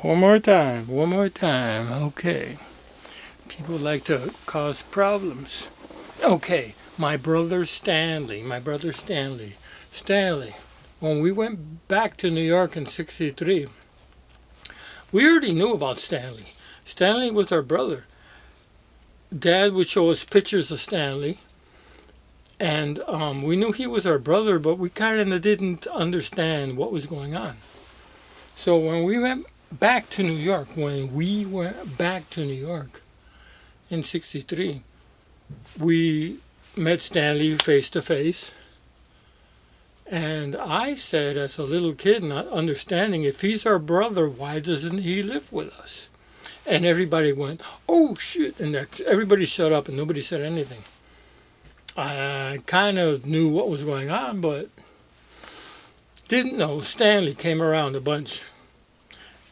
One more time, one more time. Okay. People like to cause problems. Okay, my brother Stanley. Stanley, when we went back to New York in 63, we already knew about Stanley. Stanley was our brother. Dad would show us pictures of Stanley, and we knew he was our brother, but we kind of didn't understand what was going on. So when we went back to New York in 63, we met Stanley face to face. And I said, as a little kid, not understanding, if he's our brother, why doesn't he live with us? And everybody went, oh shit. And everybody shut up and nobody said anything. I kind of knew what was going on, but didn't know Stanley came around a bunch.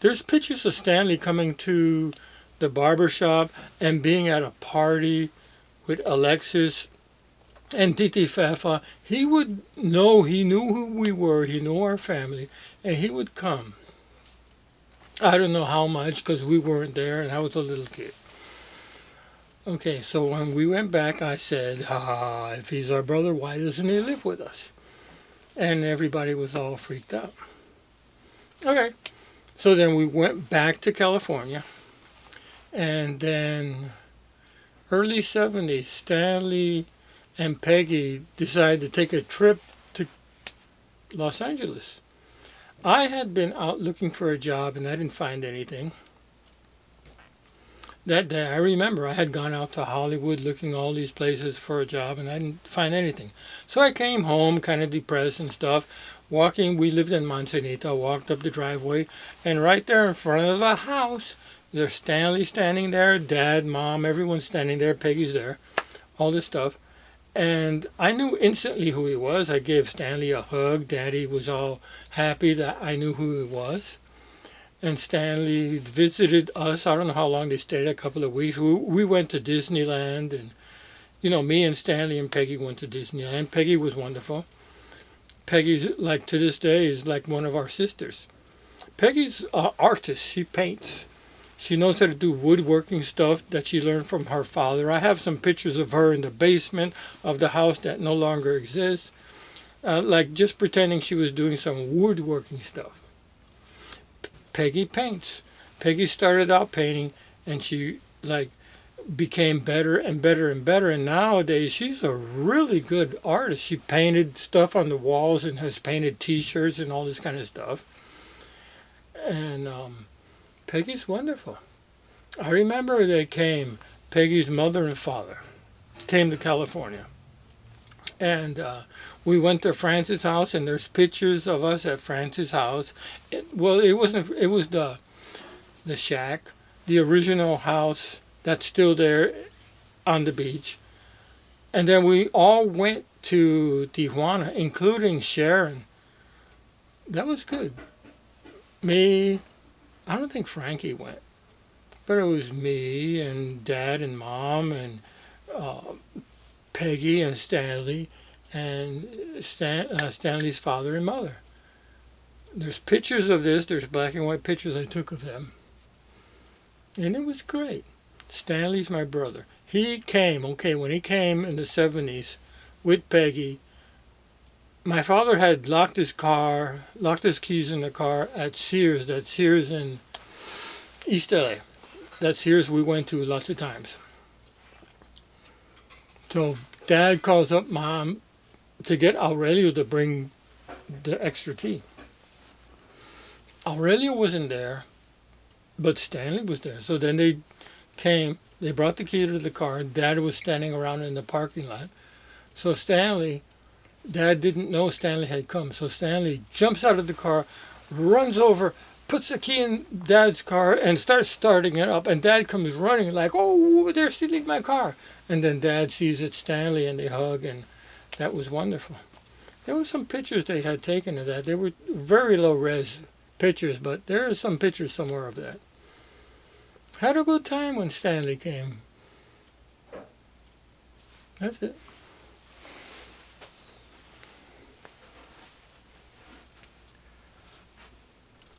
There's pictures of Stanley coming to the barber shop and being at a party with Alexis and Titi Fafa. He knew who we were, he knew our family, and he would come. I don't know how much because we weren't there and I was a little kid. Okay, so when we went back, I said, if he's our brother, why doesn't he live with us? And everybody was all freaked out. Okay, so then we went back to California, and then early 70s, Stanley and Peggy decided to take a trip to Los Angeles. I had been out looking for a job and I didn't find anything. That day, I remember I had gone out to Hollywood looking all these places for a job and I didn't find anything. So I came home kind of depressed and stuff. We lived in Manzanita, walked up the driveway, and right there in front of the house, there's Stanley standing there, Dad, Mom, everyone's standing there, Peggy's there, all this stuff. And I knew instantly who he was. I gave Stanley a hug. Daddy was all happy that I knew who he was. And Stanley visited us. I don't know how long they stayed, a couple of weeks. We went to Disneyland, and me and Stanley and Peggy went to Disneyland. Peggy was wonderful. Peggy's, like, to this day, is like one of our sisters. Peggy's an artist. She paints. She knows how to do woodworking stuff that she learned from her father. I have some pictures of her in the basement of the house that no longer exists, like just pretending she was doing some woodworking stuff. Peggy paints. Peggy started out painting, and she became better and better and better. And nowadays, she's a really good artist. She painted stuff on the walls and has painted T-shirts and all this kind of stuff. And Peggy's wonderful. I remember Peggy's mother and father came to California. And we went to Francis' house, and there's pictures of us at Francis' house. It was the shack, the original house that's still there on the beach. And then we all went to Tijuana, including Sharon. That was good. Me, I don't think Frankie went, but it was me and Dad and Mom and Peggy and Stanley and Stanley's father and mother. There's pictures of this. There's black and white pictures I took of them. And it was great. Stanley's my brother. When he came in the 70s with Peggy, my father had locked his keys in the car at Sears. That Sears in East LA. That Sears we went to lots of times. So Dad calls up Mom to get Aurelio to bring the extra key. Aurelio wasn't there, but Stanley was there. So then they brought the key to the car. Dad was standing around in the parking lot. So Dad didn't know Stanley had come. So Stanley jumps out of the car, runs over, puts the key in Dad's car, and starts starting it up. And Dad comes running like, oh, they're stealing my car. And then Dad sees it's Stanley, and they hug, and that was wonderful. There were some pictures they had taken of that. They were very low-res pictures, but there are some pictures somewhere of that. Had a good time when Stanley came. That's it.